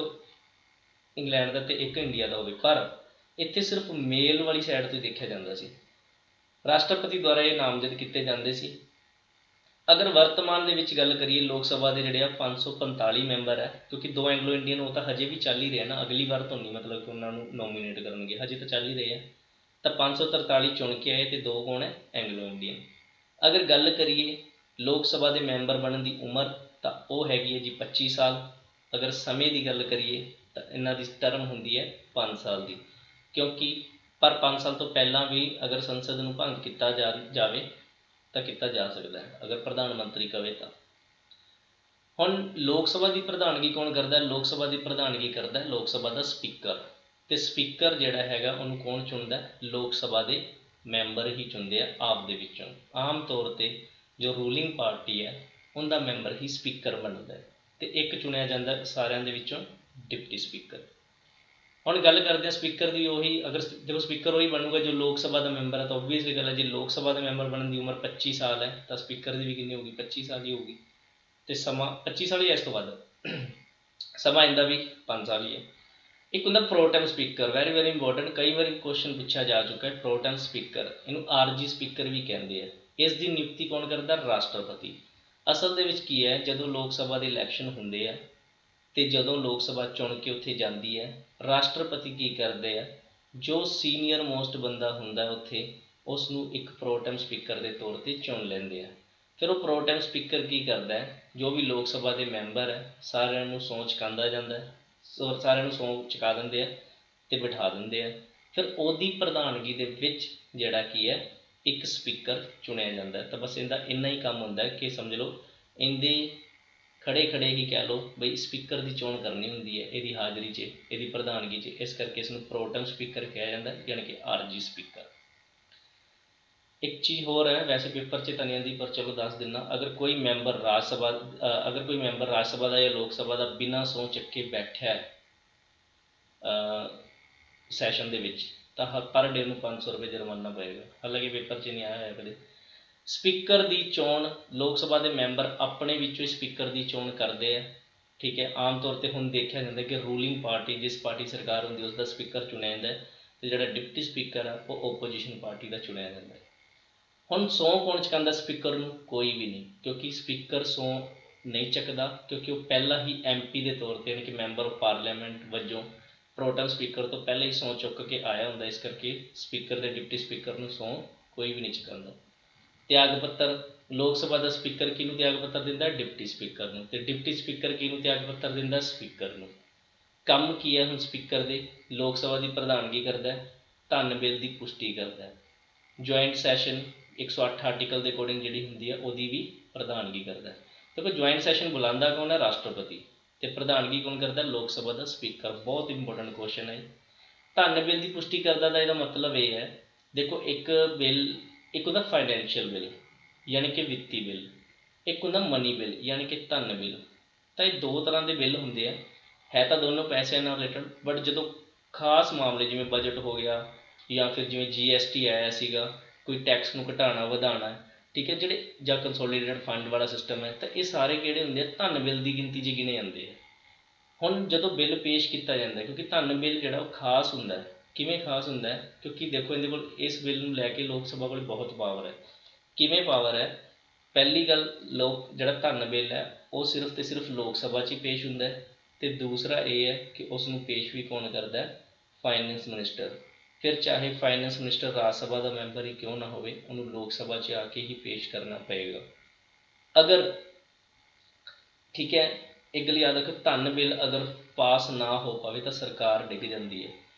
ਇੰਗਲੈਂਡ ਦਾ ਅਤੇ ਇੱਕ ਇੰਡੀਆ ਦਾ ਹੋਵੇ। ਪਰ ਇੱਥੇ ਸਿਰਫ ਮੇਲ ਵਾਲੀ ਸਾਈਡ ਤੋਂ ਦੇਖਿਆ ਜਾਂਦਾ ਸੀ। ਰਾਸ਼ਟਰਪਤੀ ਦੁਆਰਾ ਇਹ ਨਾਮਜ਼ਦ ਕੀਤੇ ਜਾਂਦੇ ਸੀ। ਅਗਰ ਵਰਤਮਾਨ ਦੇ ਵਿੱਚ ਗੱਲ ਕਰੀਏ ਲੋਕ ਸਭਾ ਦੇ ਜਿਹੜੇ ਆ 545 ਮੈਂਬਰ ਹੈ, ਕਿਉਂਕਿ 2 ਐਂਗਲੋ ਇੰਡੀਅਨ ਉਹ ਤਾਂ ਹਜੇ ਵੀ ਚੱਲ ਹੀ ਰਿਹਾ ਨਾ, ਅਗਲੀ ਵਾਰ ਤੋਂ ਨਹੀਂ ਮਤਲਬ ਕਿ ਉਹਨਾਂ ਨੂੰ ਨੋਮੀਨੇਟ ਕਰਨਗੇ, ਹਜੇ ਤਾਂ ਚੱਲ ਹੀ ਰਹੇ ਆ। ਤਾਂ 543 ਚੁਣ ਕੇ ਆਏ ਅਤੇ 2 ਕੌਣ ਹੈ, ਐਂਗਲੋ ਇੰਡੀਅਨ। ਅਗਰ ਗੱਲ ਕਰੀਏ ਲੋਕ ਸਭਾ ਦੇ ਮੈਂਬਰ ਬਣਨ ਦੀ ਉਮਰ ਤਾਂ ਉਹ ਹੈਗੀ ਹੈ ਜੀ 25 ਸਾਲ। ਅਗਰ ਸਮੇਂ ਦੀ ਗੱਲ ਕਰੀਏ ਤਾਂ ਇਹਨਾਂ ਦੀ ਟਰਮ ਹੁੰਦੀ ਹੈ 5 ਸਾਲ ਦੀ, ਕਿਉਂਕਿ ਪਰ 5 ਸਾਲ ਤੋਂ ਪਹਿਲਾਂ ਵੀ ਅਗਰ ਸੰਸਦ ਨੂੰ ਭੰਗ ਕੀਤਾ ਜਾਵੇ ਤਾਂ ਕੀਤਾ ਜਾ ਸਕਦਾ ਹੈ, ਅਗਰ ਪ੍ਰਧਾਨ ਮੰਤਰੀ ਕਵੇ ਤਾਂ। ਹੁਣ ਲੋਕ ਸਭਾ ਦੀ ਪ੍ਰਧਾਨਗੀ ਕੌਣ ਕਰਦਾ, ਲੋਕ ਸਭਾ ਦੀ ਪ੍ਰਧਾਨਗੀ ਕਰਦਾ ਲੋਕ ਸਭਾ ਦਾ ਸਪੀਕਰ। ਅਤੇ ਸਪੀਕਰ ਜਿਹੜਾ ਹੈਗਾ ਉਹਨੂੰ ਕੌਣ ਚੁਣਦਾ, ਲੋਕ ਸਭਾ ਦੇ ਮੈਂਬਰ ਹੀ ਚੁਣਦੇ ਆ ਆਪ ਦੇ ਵਿੱਚੋਂ। ਆਮ ਤੌਰ 'ਤੇ ਜੋ ਰੂਲਿੰਗ ਪਾਰਟੀ ਹੈ ਉਹਦਾ ਮੈਂਬਰ ਹੀ ਸਪੀਕਰ ਬਣਦਾ ਅਤੇ ਇੱਕ ਚੁਣਿਆ ਜਾਂਦਾ ਸਾਰਿਆਂ ਦੇ ਵਿੱਚੋਂ ਡਿਪਟੀ ਸਪੀਕਰ। ਹੁਣ ਗੱਲ ਕਰਦੇ ਹਾਂ ਸਪੀਕਰ ਦੀ। ਉਹੀ ਅਗਰ ਦੇਖੋ ਸਪੀਕਰ ਉਹੀ ਬਣੂਗਾ ਜੋ ਲੋਕ ਸਭਾ ਦਾ ਮੈਂਬਰ ਹੈ, ਤਾਂ ਓਬਵੀਅਸਲੀ ਗੱਲ ਹੈ ਜੇ ਲੋਕ ਸਭਾ ਦੇ ਮੈਂਬਰ ਬਣਨ ਦੀ ਉਮਰ 25 ਸਾਲ ਹੈ ਤਾਂ ਸਪੀਕਰ ਦੀ ਵੀ ਕਿੰਨੀ ਹੋਊਗੀ, 25 ਸਾਲ ਹੀ ਹੋਊਗੀ। ਅਤੇ ਸਮਾਂ 25 ਸਾਲ ਹੀ ਇਸ ਤੋਂ ਵੱਧ, ਸਮਾਂ ਇਹਦਾ ਵੀ 5 ਸਾਲ ਹੀ ਹੈ। ਇੱਕ ਹੁੰਦਾ ਪ੍ਰੋਟੈਮ ਸਪੀਕਰ, ਵੈਰੀ ਵੈਰੀ ਇੰਪੋਰਟੈਂਟ, ਕਈ ਵਾਰੀ ਕੁਐਸਚਨ ਪੁੱਛਿਆ ਜਾ ਚੁੱਕਾ ਹੈ। ਪ੍ਰੋਟੈਮ ਸਪੀਕਰ, ਇਹਨੂੰ ਆਰਜੀ ਸਪੀਕਰ ਵੀ ਕਹਿੰਦੇ ਆ। ਇਸ ਦੀ ਨਿਯੁਕਤੀ ਕੌਣ ਕਰਦਾ, ਰਾਸ਼ਟਰਪਤੀ। ਅਸਲ ਦੇ ਵਿੱਚ ਕੀ ਹੈ, ਜਦੋਂ ਲੋਕ ਸਭਾ ਦੇ ਇਲੈਕਸ਼ਨ ਹੁੰਦੇ ਆ ਅਤੇ ਜਦੋਂ ਲੋਕ ਸਭਾ ਚੁਣ ਕੇ ਉੱਥੇ ਜਾਂਦੀ ਹੈ, ਰਾਸ਼ਟਰਪਤੀ ਕੀ ਕਰਦੇ ਆ, ਜੋ ਸੀਨੀਅਰ ਮੋਸਟ ਬੰਦਾ ਹੁੰਦਾ ਉੱਥੇ ਉਸ ਨੂੰ ਇੱਕ ਪ੍ਰੋਟੈਮ ਸਪੀਕਰ ਦੇ ਤੌਰ 'ਤੇ ਚੁਣ ਲੈਂਦੇ ਆ। ਫਿਰ ਉਹ ਪ੍ਰੋਟੈਮ ਸਪੀਕਰ ਕੀ ਕਰਦਾ ਹੈ, ਜੋ ਵੀ ਲੋਕ ਸਭਾ ਦੇ ਮੈਂਬਰ ਹੈ ਸਾਰਿਆਂ ਨੂੰ ਸਹੁੰ ਚੁਕਾਉਂਦਾ ਜਾਂਦਾ ਹੈ, ਸਾਰਿਆਂ ਨੂੰ ਸਹੁੰ ਚੁਕਾ ਦਿੰਦੇ ਆ ਅਤੇ ਬਿਠਾ ਦਿੰਦੇ ਆ। ਫਿਰ ਉਹਦੀ ਪ੍ਰਧਾਨਗੀ ਦੇ ਵਿੱਚ ਜਿਹੜਾ ਕੀ ਹੈ ਇੱਕ ਸਪੀਕਰ ਚੁਣਿਆ ਜਾਂਦਾ। ਤਾਂ ਬਸ ਇਹਦਾ ਇੰਨਾ ਹੀ ਕੰਮ ਹੁੰਦਾ ਕਿ ਸਮਝ ਲਓ ਇਹਦੇ ਖੜ੍ਹੇ ਖੜ੍ਹੇ ਹੀ ਕਹਿ ਲਓ ਬਈ ਸਪੀਕਰ ਦੀ ਚੋਣ ਕਰਨੀ ਹੁੰਦੀ ਹੈ ਇਹਦੀ ਹਾਜ਼ਰੀ 'ਚ, ਇਹਦੀ ਪ੍ਰਧਾਨਗੀ 'ਚ। ਇਸ ਕਰਕੇ ਇਸ ਨੂੰ ਪ੍ਰੋਟੈਮ ਸਪੀਕਰ ਕਿਹਾ ਜਾਂਦਾ, ਯਾਨੀ ਕਿ ਆਰਜੀ ਸਪੀਕਰ। ਇੱਕ ਚੀਜ਼ ਹੋਰ ਹੈ, ਵੈਸੇ ਪੇਪਰ 'ਚ ਤਾਂ ਨਹੀਂ ਆਉਂਦੀ ਪਰ ਚਲੋ ਦੱਸ ਦਿੰਦਾ। ਅਗਰ ਕੋਈ ਮੈਂਬਰ ਰਾਜ ਸਭਾ ਦਾ ਜਾਂ ਲੋਕ ਸਭਾ ਦਾ ਬਿਨਾਂ ਸਹੁੰ ਚੱਕੇ ਬੈਠਿਆ ਸੈਸ਼ਨ ਦੇ ਵਿੱਚ ਤਾਂ ਪਰ ਡੇ ਨੂੰ 500 ਰੁਪਏ ਜੁਰਮਾਨਾ ਪਏਗਾ। ਹਾਲਾਂਕਿ ਪੇਪਰ 'ਚ ਨਹੀਂ ਆਇਆ ਹੋਇਆ ਕਦੇ। ਸਪੀਕਰ ਦੀ ਚੋਣ ਲੋਕ ਸਭਾ ਦੇ ਮੈਂਬਰ ਆਪਣੇ ਵਿੱਚੋਂ ਹੀ ਸਪੀਕਰ ਦੀ ਚੋਣ ਕਰਦੇ ਆ, ਠੀਕ ਹੈ। ਆਮ ਤੌਰ 'ਤੇ ਹੁਣ ਦੇਖਿਆ ਜਾਂਦਾ ਕਿ ਰੂਲਿੰਗ ਪਾਰਟੀ, ਜਿਸ ਪਾਰਟੀ ਸਰਕਾਰ ਹੁੰਦੀ ਉਸ ਦਾ ਸਪੀਕਰ ਚੁਣਿਆ ਜਾਂਦਾ ਅਤੇ ਜਿਹੜਾ ਡਿਪਟੀ ਸਪੀਕਰ ਆ ਉਹ ਓਪੋਜੀਸ਼ਨ ਪਾਰਟੀ ਦਾ ਚੁਣਿਆ ਜਾਂਦਾ। ਹੁਣ ਸਹੁੰ ਕੌਣ ਚੁਕਾਉਂਦਾ ਸਪੀਕਰ ਨੂੰ, ਕੋਈ ਵੀ ਨਹੀਂ, ਕਿਉਂਕਿ ਸਪੀਕਰ ਸਹੁੰ ਨਹੀਂ ਚੱਕਦਾ, ਕਿਉਂਕਿ ਉਹ ਪਹਿਲਾਂ ਹੀ MP ਦੇ ਤੌਰ 'ਤੇ ਯਾਨੀ ਕਿ ਮੈਂਬਰ ਆਫ ਪਾਰਲੀਮੈਂਟ ਵਜੋਂ ਪ੍ਰੋਟੈਮ ਸਪੀਕਰ ਤੋਂ ਪਹਿਲਾਂ ਹੀ ਸਹੁੰ ਚੁੱਕ ਕੇ ਆਇਆ ਹੁੰਦਾ। ਇਸ ਕਰਕੇ ਸਪੀਕਰ ਅਤੇ ਡਿਪਟੀ ਸਪੀਕਰ ਨੂੰ ਸਹੁੰ ਕੋਈ ਵੀ ਨਹੀਂ ਚੁਕਾਉਂਦਾ। ਤਿਆਗ ਪੱਤਰ, ਲੋਕ ਸਭਾ ਦਾ ਸਪੀਕਰ ਕਿਹਨੂੰ ਤਿਆਗ ਪੱਤਰ ਦਿੰਦਾ, ਡਿਪਟੀ ਸਪੀਕਰ ਨੂੰ। ਅਤੇ ਡਿਪਟੀ ਸਪੀਕਰ ਕਿਹਨੂੰ ਤਿਆਗ ਪੱਤਰ ਦਿੰਦਾ, ਸਪੀਕਰ ਨੂੰ। ਕੰਮ ਕੀ ਹੈ ਹੁਣ ਸਪੀਕਰ ਦੇ, ਲੋਕ ਸਭਾ ਦੀ ਪ੍ਰਧਾਨਗੀ ਕਰਦਾ, ਧਨ ਬਿੱਲ ਦੀ ਪੁਸ਼ਟੀ ਕਰਦਾ, ਜੁਆਇੰਟ ਸੈਸ਼ਨ 108 ਆਰਟੀਕਲ ਦੇ ਅਕੋਰਡਿੰਗ ਜਿਹੜੀ ਹੁੰਦੀ ਹੈ ਉਹਦੀ ਵੀ ਪ੍ਰਧਾਨਗੀ ਕਰਦਾ। ਦੇਖੋ ਜੁਆਇੰਟ ਸੈਸ਼ਨ ਬੁਲਾਉਂਦਾ ਕੌਣ ਹੈ, ਰਾਸ਼ਟਰਪਤੀ, ਅਤੇ ਪ੍ਰਧਾਨਗੀ ਕੌਣ ਕਰਦਾ, ਲੋਕ ਸਭਾ ਦਾ ਸਪੀਕਰ। ਬਹੁਤ ਇੰਪੋਰਟੈਂਟ ਕੁਐਸਚਨ ਹੈ। ਧਨ ਬਿੱਲ ਦੀ ਪੁਸ਼ਟੀ ਕਰਦਾ ਤਾਂ ਇਹਦਾ ਮਤਲਬ ਇਹ ਹੈ, ਦੇਖੋ ਇੱਕ ਬਿੱਲ, ਇੱਕ ਹੁੰਦਾ ਫਾਈਨੈਂਸ਼ੀਅਲ ਬਿੱਲ ਯਾਨੀ ਕਿ ਵਿੱਤੀ ਬਿੱਲ, ਇੱਕ ਹੁੰਦਾ ਮਨੀ ਬਿੱਲ ਯਾਨੀ ਕਿ ਧਨ ਬਿੱਲ। ਤਾਂ ਇਹ 2 ਤਰ੍ਹਾਂ ਦੇ ਬਿੱਲ ਹੁੰਦੇ ਆ, ਹੈ ਤਾਂ ਦੋਨੋਂ ਪੈਸਿਆਂ ਨਾਲ ਰਿਲੇਟਡ, ਬਟ ਜਦੋਂ ਖਾਸ ਮਾਮਲੇ ਜਿਵੇਂ ਬਜਟ ਹੋ ਗਿਆ ਜਾਂ ਫਿਰ ਜਿਵੇਂ GST ਆਇਆ ਸੀਗਾ, ਕੋਈ ਟੈਕਸ ਨੂੰ ਘਟਾਉਣਾ ਵਧਾਉਣਾ, ठीक है, ਜਿਹੜੇ ਜਾਂ ਕੰਸੋਲੀਡੇਟਡ ਫੰਡ ਵਾਲਾ ਸਿਸਟਮ ਹੈ, ਤਾਂ ਇਹ ਸਾਰੇ ਕਿਹੜੇ ਹੁੰਦੇ ਆ, ਧਨ ਬਿੱਲ ਦੀ ਗਿਣਤੀ 'ਚ ਗਿਣੇ ਜਾਂਦੇ ਆ। ਹੁਣ ਜਦੋਂ ਬਿੱਲ ਪੇਸ਼ ਕੀਤਾ ਜਾਂਦਾ, ਕਿਉਂਕਿ ਧਨ ਬਿੱਲ ਜਿਹੜਾ ਉਹ ਖਾਸ ਹੁੰਦਾ, ਕਿਵੇਂ ਖਾਸ ਹੁੰਦਾ, ਕਿਉਂਕਿ ਦੇਖੋ ਇਹਦੇ ਕੋਲ ਇਸ ਬਿੱਲ ਨੂੰ ਲੈ ਕੇ ਲੋਕ ਸਭਾ ਕੋਲ ਬਹੁਤ ਪਾਵਰ ਹੈ। ਕਿਵੇਂ ਪਾਵਰ ਹੈ? ਪਹਿਲੀ ਗੱਲ, ਜਿਹੜਾ ਧਨ ਬਿੱਲ ਹੈ ਉਹ ਸਿਰਫ ਅਤੇ ਸਿਰਫ ਲੋਕ ਸਭਾ 'ਚ ਹੀ ਪੇਸ਼ ਹੁੰਦਾ, ਅਤੇ ਦੂਸਰਾ ਇਹ ਹੈ ਕਿ ਉਸ ਨੂੰ ਪੇਸ਼ ਵੀ ਕੌਣ ਕਰਦਾ? Finance minister. ਫਿਰ ਚਾਹੇ ਫਾਈਨੈਂਸ ਮਿਨਿਸਟਰ ਰਾਜ ਸਭਾ ਦਾ ਮੈਂਬਰ ਹੀ ਕਿਉਂ ਨਾ ਹੋਵੇ, ਉਹਨੂੰ ਲੋਕ ਸਭਾ 'ਚ ਆ ਕੇ ਹੀ ਪੇਸ਼ ਕਰਨਾ ਪਏਗਾ। ਅਗਰ ਠੀਕ ਹੈ, ਇੱਕ ਗੱਲ ਯਾਦ ਰੱਖੋ, ਧਨ ਬਿੱਲ ਅਗਰ ਪਾਸ ਨਾ ਹੋ ਪਾਵੇ ਤਾਂ ਸਰਕਾਰ ਡਿੱਗ ਜਾਂਦੀ ਹੈ।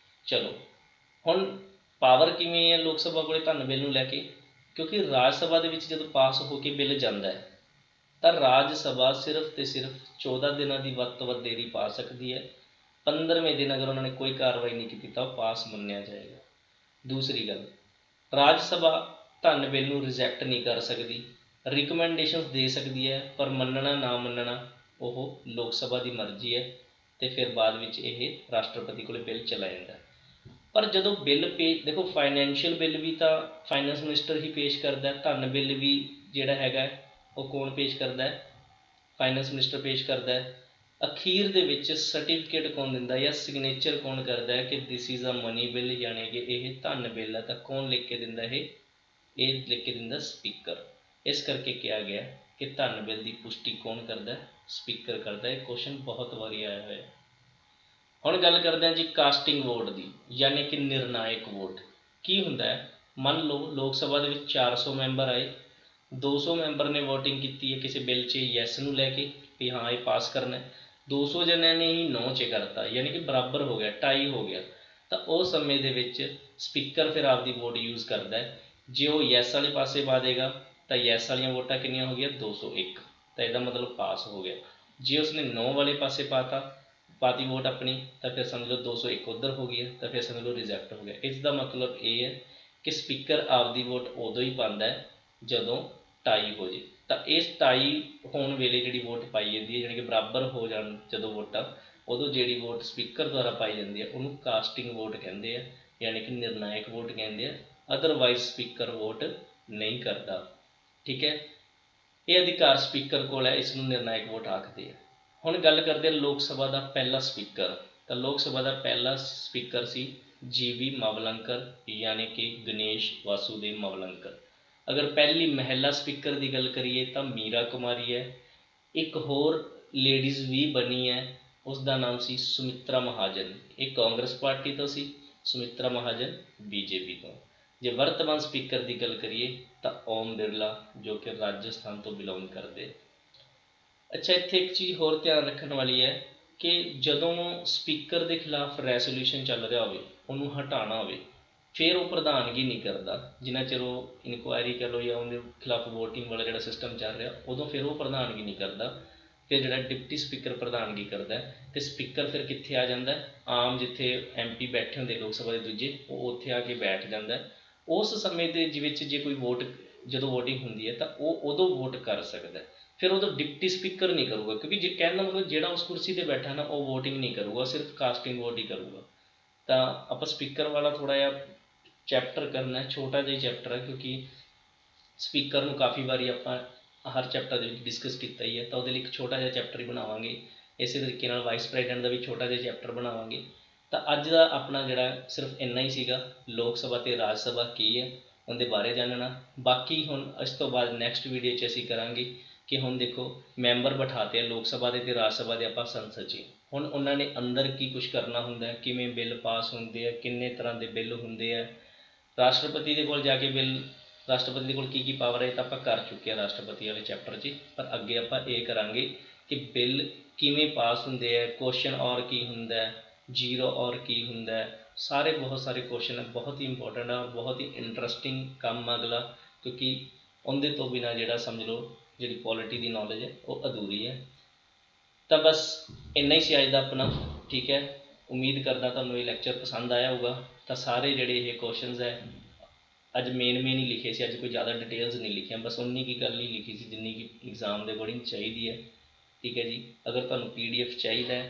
ਚਲੋ ਹੁਣ ਪਾਵਰ ਕਿਵੇਂ ਹੈ ਲੋਕ ਸਭਾ ਕੋਲ ਧਨ ਬਿੱਲ ਨੂੰ ਲੈ ਕੇ? ਕਿਉਂਕਿ ਰਾਜ ਸਭਾ ਦੇ ਵਿੱਚ ਜਦੋਂ ਪਾਸ ਹੋ ਕੇ ਬਿੱਲ ਜਾਂਦਾ ਹੈ ਤਾਂ ਰਾਜ ਸਭਾ ਸਿਰਫ ਅਤੇ ਸਿਰਫ 14 ਦਿਨਾਂ ਦੀ ਵੱਧ ਤੋਂ ਵੱਧ ਦੇਰੀ ਪਾ ਸਕਦੀ ਹੈ। 15ਵੇਂ ਦਿਨ ਅਗਰ ਉਹਨਾਂ ਨੇ ਕੋਈ ਕਾਰਵਾਈ ਨਹੀਂ ਕੀਤੀ ਤਾਂ ਉਹ ਪਾਸ ਮੰਨਿਆ ਜਾਏਗਾ। ਦੂਸਰੀ ਗੱਲ, ਰਾਜ ਸਭਾ ਧਨ ਬਿੱਲ ਨੂੰ ਰਿਜੈਕਟ ਨਹੀਂ ਕਰ ਸਕਦੀ, ਰਿਕਮੈਂਡੇਸ਼ਨਸ ਦੇ ਸਕਦੀ ਹੈ, ਪਰ ਮੰਨਣਾ ਨਾ ਮੰਨਣਾ ਉਹ ਲੋਕ ਸਭਾ ਦੀ ਮਰਜ਼ੀ ਹੈ, ਅਤੇ ਫਿਰ ਬਾਅਦ ਵਿੱਚ ਇਹ ਰਾਸ਼ਟਰਪਤੀ ਕੋਲ ਬਿੱਲ ਚਲਾ ਜਾਂਦਾ। ਪਰ ਜਦੋਂ ਬਿੱਲ ਦੇਖੋ, ਫਾਈਨੈਂਸ਼ੀਅਲ ਬਿੱਲ ਵੀ ਤਾਂ ਫਾਈਨੈਂਸ ਮਿਨਿਸਟਰ ਹੀ ਪੇਸ਼ ਕਰਦਾ, ਧਨ ਬਿੱਲ ਵੀ ਜਿਹੜਾ ਹੈਗਾ ਉਹ ਕੌਣ ਪੇਸ਼ ਕਰਦਾ? ਫਾਈਨੈਂਸ ਮਿਨਿਸਟਰ ਪੇਸ਼ ਕਰਦਾ। ਅਖੀਰ ਦੇ ਵਿੱਚ ਸਰਟੀਫਿਕੇਟ ਕੌਣ ਦਿੰਦਾ ਜਾਂ ਸਿਗਨੇਚਰ ਕੌਣ ਕਰਦਾ ਕਿ this is a money bill, ਯਾਨੀ ਕਿ ਇਹ ਧਨ ਬਿੱਲ ਹੈ, ਤਾਂ ਕੌਣ ਲਿਖ ਕੇ ਦਿੰਦਾ? ਇਹ ਲਿਖ ਕੇ ਦਿੰਦਾ ਸਪੀਕਰ। ਇਸ ਕਰਕੇ ਕਿਹਾ ਗਿਆ ਕਿ ਧਨ ਬਿੱਲ ਦੀ ਪੁਸ਼ਟੀ ਕੌਣ ਕਰਦਾ? ਸਪੀਕਰ ਕਰਦਾ। ਇਹ ਕੁਐਸਚਨ ਬਹੁਤ ਵਾਰੀ ਆਇਆ ਹੋਇਆ। ਹੁਣ ਗੱਲ ਕਰਦੇ ਹਾਂ ਜੀ ਕਾਸਟਿੰਗ ਵੋਟ ਦੀ, ਯਾਨੀ ਕਿ ਨਿਰਣਾਇਕ ਵੋਟ। ਕੀ ਹੁੰਦਾ ਹੈ? ਮੰਨ ਲਓ ਲੋਕ ਸਭਾ ਦੇ ਵਿੱਚ 400 ਮੈਂਬਰ ਆਏ, 200 ਮੈਂਬਰ ਨੇ ਵੋਟਿੰਗ ਕੀਤੀ ਹੈ ਕਿਸੇ ਬਿੱਲ 'ਚ ਯੈਸ ਨੂੰ ਲੈ ਕੇ ਵੀ ਹਾਂ ਇਹ ਪਾਸ ਕਰਨਾ, 200 ਜਣਿਆਂ ਨੇ ਹੀ ਨੋ 'ਚ ਕਰਤਾ, ਯਾਨੀ ਕਿ ਬਰਾਬਰ ਹੋ ਗਿਆ, ਟਾਈ ਹੋ ਗਿਆ। ਤਾਂ ਉਸ ਸਮੇਂ ਦੇ ਵਿੱਚ ਸਪੀਕਰ ਫਿਰ ਆਪਦੀ ਵੋਟ ਯੂਜ਼ ਕਰਦਾ। ਜੇ ਉਹ ਯੈਸ ਵਾਲੇ ਪਾਸੇ ਪਾ ਦੇਗਾ ਤਾਂ ਯੈਸ ਵਾਲੀਆਂ ਵੋਟਾਂ ਕਿੰਨੀਆਂ ਹੋ ਗਈਆਂ? 201, ਤਾਂ ਇਹਦਾ ਮਤਲਬ ਪਾਸ ਹੋ ਗਿਆ। ਜੇ ਉਸਨੇ ਨੋ ਵਾਲੇ ਪਾਸੇ ਪਾਤੀ ਵੋਟ ਆਪਣੀ, ਤਾਂ ਫਿਰ ਸਮਝ ਲਓ 201 ਉੱਧਰ ਹੋ ਗਈ ਹੈ, ਤਾਂ ਫਿਰ ਸਮਝ ਲਓ ਰਿਜੈਕਟ ਹੋ ਗਿਆ। ਇਸ ਦਾ ਮਤਲਬ ਇਹ ਹੈ ਕਿ ਸਪੀਕਰ ਆਪਦੀ ਵੋਟ ਉਦੋਂ ਹੀ ਪਾਉਂਦਾ ਜਦੋਂ ਟਾਈ ਹੋ ਜੇ। ਤਾਂ ਇਸ ਟਾਈ ਹੋਣ ਵੇਲੇ ਜਿਹੜੀ ਵੋਟ ਪਾਈ ਜਾਂਦੀ ਹੈ, ਜਾਣੀ ਕਿ ਬਰਾਬਰ ਹੋ ਜਾਣ ਜਦੋਂ ਵੋਟਾਂ, ਉਦੋਂ ਜਿਹੜੀ ਵੋਟ ਸਪੀਕਰ ਦੁਆਰਾ ਪਾਈ ਜਾਂਦੀ ਹੈ ਉਹਨੂੰ ਕਾਸਟਿੰਗ ਵੋਟ ਕਹਿੰਦੇ ਆ, ਯਾਨੀ ਕਿ ਨਿਰਣਾਇਕ ਵੋਟ ਕਹਿੰਦੇ ਆ। ਅਦਰਵਾਈਜ਼ ਸਪੀਕਰ ਵੋਟ ਨਹੀਂ ਕਰਦਾ। ਠੀਕ ਹੈ, ਇਹ ਅਧਿਕਾਰ ਸਪੀਕਰ ਕੋਲ ਹੈ, ਇਸ ਨੂੰ ਨਿਰਣਾਇਕ ਵੋਟ ਆਖਦੇ ਆ। ਹੁਣ ਗੱਲ ਕਰਦੇ ਹਾਂ ਲੋਕ ਸਭਾ ਦਾ ਪਹਿਲਾ ਸਪੀਕਰ। ਤਾਂ ਲੋਕ ਸਭਾ ਦਾ ਪਹਿਲਾ ਸਪੀਕਰ ਸੀ GB ਮਾਵਲੰਕਰ, ਯਾਨੀ ਕਿ ਗਣੇਸ਼ ਵਾਸੂਦੇਵ ਮਾਵਲੰਕਰ। ਅਗਰ ਪਹਿਲੀ ਮਹਿਲਾ ਸਪੀਕਰ ਦੀ ਗੱਲ ਕਰੀਏ ਤਾਂ ਮੀਰਾ ਕੁਮਾਰੀ ਹੈ। ਇੱਕ ਹੋਰ ਲੇਡੀਜ਼ ਵੀ ਬਣੀ ਹੈ, ਉਸ ਦਾ ਨਾਮ ਸੀ ਸੁਮਿਤਰਾ ਮਹਾਜਨ। ਇਹ ਕਾਂਗਰਸ ਪਾਰਟੀ ਤੋਂ ਸੀ, ਸੁਮਿਤਰਾ ਮਹਾਜਨ BJP ਤੋਂ। ਜੇ ਵਰਤਮਾਨ ਸਪੀਕਰ ਦੀ ਗੱਲ ਕਰੀਏ ਤਾਂ ਓਮ ਬਿਰਲਾ, ਜੋ ਕਿ ਰਾਜਸਥਾਨ ਤੋਂ ਬਿਲੋਂਗ ਕਰਦੇ। ਅੱਛਾ, ਇੱਥੇ ਇੱਕ ਚੀਜ਼ ਹੋਰ ਧਿਆਨ ਰੱਖਣ ਵਾਲੀ ਹੈ ਕਿ ਜਦੋਂ ਸਪੀਕਰ ਦੇ ਖਿਲਾਫ ਰੈਸੋਲਿਊਸ਼ਨ ਚੱਲ ਰਿਹਾ ਹੋਵੇ, ਉਹਨੂੰ ਹਟਾਉਣਾ ਹੋਵੇ, ਫਿਰ ਉਹ ਪ੍ਰਧਾਨਗੀ ਨਹੀਂ ਕਰਦਾ। ਜਿੰਨਾ ਚਿਰ ਉਹ ਇਨਕੁਆਇਰੀ ਕਰ ਲਓ ਜਾਂ ਉਹਦੇ ਖਿਲਾਫ ਵੋਟਿੰਗ ਵਾਲਾ ਜਿਹੜਾ ਸਿਸਟਮ ਚੱਲ ਰਿਹਾ, ਉਦੋਂ ਫਿਰ ਉਹ ਪ੍ਰਧਾਨਗੀ ਨਹੀਂ ਕਰਦਾ। ਫਿਰ ਜਿਹੜਾ ਡਿਪਟੀ ਸਪੀਕਰ ਪ੍ਰਧਾਨਗੀ ਕਰਦਾ। ਅਤੇ ਸਪੀਕਰ ਫਿਰ ਕਿੱਥੇ ਆ ਜਾਂਦਾ? ਆਮ ਜਿੱਥੇ MP ਬੈਠੇ ਹੁੰਦੇ ਲੋਕ ਸਭਾ ਦੇ ਦੂਜੇ, ਉਹ ਉੱਥੇ ਆ ਕੇ ਬੈਠ ਜਾਂਦਾ। ਉਸ ਸਮੇਂ ਦੇ ਵਿੱਚ ਜੇ ਕੋਈ ਜਦੋਂ ਵੋਟਿੰਗ ਹੁੰਦੀ ਹੈ ਤਾਂ ਉਹ ਉਦੋਂ ਵੋਟ ਕਰ ਸਕਦਾ। ਫਿਰ ਉਦੋਂ ਡਿਪਟੀ ਸਪੀਕਰ ਨਹੀਂ ਕਰੂਗਾ, ਕਿਉਂਕਿ ਜੇ ਕਹਿਣ ਦਾ ਮਤਲਬ ਜਿਹੜਾ ਉਸ ਕੁਰਸੀ 'ਤੇ ਬੈਠਾ ਨਾ ਉਹ ਵੋਟਿੰਗ ਨਹੀਂ ਕਰੂਗਾ, ਸਿਰਫ ਕਾਸਟਿੰਗ ਵੋਟ ਹੀ ਕਰੂਗਾ। ਤਾਂ ਆਪਾਂ ਸਪੀਕਰ ਵਾਲਾ ਥੋੜ੍ਹਾ ਜਿਹਾ ਚੈਪਟਰ ਕਰਨਾ, ਛੋਟਾ ਜਿਹਾ ਚੈਪਟਰ ਹੈ, ਕਿਉਂਕਿ ਸਪੀਕਰ ਨੂੰ ਕਾਫੀ ਵਾਰੀ ਆਪਾਂ ਹਰ ਚੈਪਟਰ ਦੇ ਵਿੱਚ ਡਿਸਕਸ ਕੀਤਾ ਹੀ ਹੈ, ਤਾਂ ਉਹਦੇ ਲਈ ਇੱਕ ਛੋਟਾ ਜਿਹਾ ਚੈਪਟਰ ਹੀ ਬਣਾਵਾਂਗੇ। ਇਸੇ ਤਰੀਕੇ ਨਾਲ ਵਾਈਸ ਪ੍ਰੈਜ਼ੀਡੈਂਟ ਦਾ ਵੀ ਛੋਟਾ ਜਿਹਾ ਚੈਪਟਰ ਬਣਾਵਾਂਗੇ। ਤਾਂ ਅੱਜ ਦਾ ਆਪਣਾ ਜਿਹੜਾ ਸਿਰਫ ਇੰਨਾ ਹੀ ਸੀਗਾ, ਲੋਕ ਸਭਾ ਅਤੇ ਰਾਜ ਸਭਾ ਕੀ ਹੈ ਉਹਦੇ ਬਾਰੇ ਜਾਣਨਾ। ਬਾਕੀ ਹੁਣ ਇਸ ਤੋਂ ਬਾਅਦ ਨੈਕਸਟ ਵੀਡੀਓ 'ਚ ਅਸੀਂ ਕਰਾਂਗੇ ਕਿ ਹੁਣ ਦੇਖੋ ਮੈਂਬਰ ਬਿਠਾਤੇ ਆ ਲੋਕ ਸਭਾ ਦੇ ਅਤੇ ਰਾਜ ਸਭਾ ਦੇ ਆਪਾਂ ਸੰਸਦ 'ਚ। ਹੁਣ ਉਹਨਾਂ ਨੇ ਅੰਦਰ ਕੀ ਕੁਛ ਕਰਨਾ ਹੁੰਦਾ, ਕਿਵੇਂ ਬਿੱਲ ਪਾਸ ਹੁੰਦੇ ਆ, ਕਿੰਨੇ ਤਰ੍ਹਾਂ ਦੇ ਬਿੱਲ ਹੁੰਦੇ ਆ, ਰਾਸ਼ਟਰਪਤੀ ਦੇ ਕੋਲ ਜਾ ਕੇ ਬਿੱਲ, ਰਾਸ਼ਟਰਪਤੀ ਦੇ ਕੋਲ ਕੀ ਕੀ ਪਾਵਰ ਹੈ ਤਾਂ ਆਪਾਂ ਕਰ ਚੁੱਕੇ ਹਾਂ ਰਾਸ਼ਟਰਪਤੀ ਵਾਲੇ ਚੈਪਟਰ 'ਚ। ਪਰ ਅੱਗੇ ਆਪਾਂ ਇਹ ਕਰਾਂਗੇ ਕਿ ਬਿੱਲ ਕਿਵੇਂ ਪਾਸ ਹੁੰਦੇ ਆ, ਕੁਐਸਚਨ ਔਰ ਕੀ ਹੁੰਦਾ, ਜ਼ੀਰੋ ਔਰ ਕੀ ਹੁੰਦਾ, ਸਾਰੇ ਬਹੁਤ ਸਾਰੇ ਕੁਐਸਚਨ ਹੈ, ਬਹੁਤ ਹੀ ਇੰਪੋਰਟੈਂਟ ਆ, ਬਹੁਤ ਹੀ ਇੰਟਰਸਟਿੰਗ ਕੰਮ ਅਗਲਾ, ਕਿਉਂਕਿ ਉਹਦੇ ਤੋਂ ਬਿਨਾਂ ਜਿਹੜਾ ਸਮਝ ਲਓ ਜਿਹੜੀ ਪੋਲਿਟੀ ਦੀ ਨੌਲੇਜ ਹੈ ਉਹ ਅਧੂਰੀ ਹੈ। ਤਾਂ ਬਸ ਇੰਨਾ ਹੀ ਸੀ ਅੱਜ ਦਾ ਆਪਣਾ। ਠੀਕ ਹੈ, ਉਮੀਦ ਕਰਦਾ ਤੁਹਾਨੂੰ ਇਹ ਲੈਕਚਰ ਪਸੰਦ ਆਇਆ ਹੋਊਗਾ। ਤਾਂ ਸਾਰੇ ਜਿਹੜੇ ਇਹ ਕੁਐਸਚਨਸ ਹੈ ਅੱਜ ਮੇਨ ਹੀ ਲਿਖੇ ਸੀ, ਅੱਜ ਕੋਈ ਜ਼ਿਆਦਾ ਡਿਟੇਲਸ ਨਹੀਂ ਲਿਖੀਆਂ, ਬਸ ਉਨੀ ਕੀ ਗੱਲ ਹੀ ਲਿਖੀ ਸੀ ਜਿੰਨੀ ਕਿ ਐਗਜ਼ਾਮ ਦੇ ਅਕੋਰਡਿੰਗ ਚਾਹੀਦੀ ਹੈ। ਠੀਕ ਹੈ ਜੀ, ਅਗਰ ਤੁਹਾਨੂੰ PDF ਚਾਹੀਦਾ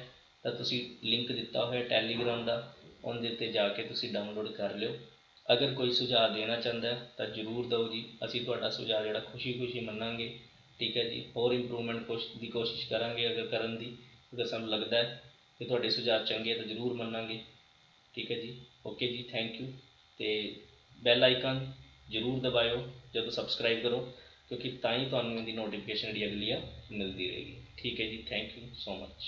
ਤਾਂ ਤੁਸੀਂ ਲਿੰਕ ਦਿੱਤਾ ਹੋਇਆ ਟੈਲੀਗ੍ਰਾਮ ਦਾ, ਉਹਦੇ 'ਤੇ ਜਾ ਕੇ ਤੁਸੀਂ ਡਾਊਨਲੋਡ ਕਰ ਲਿਓ। ਅਗਰ ਕੋਈ ਸੁਝਾਅ ਦੇਣਾ ਚਾਹੁੰਦਾ ਤਾਂ ਜ਼ਰੂਰ ਦਿਓ ਜੀ, ਅਸੀਂ ਤੁਹਾਡਾ ਸੁਝਾਅ ਜਿਹੜਾ ਖੁਸ਼ੀ ਮੰਨਾਂਗੇ। ਠੀਕ ਹੈ ਜੀ, ਹੋਰ ਇੰਪਰੂਵਮੈਂਟ ਦੀ ਕੋਸ਼ਿਸ਼ ਕਰਾਂਗੇ ਅਗਰ ਕਰਨ ਦੀ, ਅਗਰ ਸਾਨੂੰ ਲੱਗਦਾ ਹੈ ਕਿ ਤੁਹਾਡੇ ਸੁਝਾਅ ਚੰਗੇ ਤਾਂ ਜ਼ਰੂਰ ਮੰਨਾਂਗੇ। ਠੀਕ ਹੈ ਜੀ, ਓਕੇ ਜੀ, ਥੈਂਕ ਯੂ। ਅਤੇ ਬੈਲ ਆਈਕਨ ਜ਼ਰੂਰ ਦਬਾਇਓ ਜਦੋਂ ਸਬਸਕ੍ਰਾਈਬ ਕਰੋ, ਕਿਉਂਕਿ ਤਾਂ ਹੀ ਤੁਹਾਨੂੰ ਇਹਦੀ ਨੋਟੀਫਿਕੇਸ਼ਨ ਜਿਹੜੀ ਅਗਲੀ ਆ ਮਿਲਦੀ ਰਹੇਗੀ। ਠੀਕ ਹੈ ਜੀ, ਥੈਂਕ ਯੂ ਸੋ ਮਚ।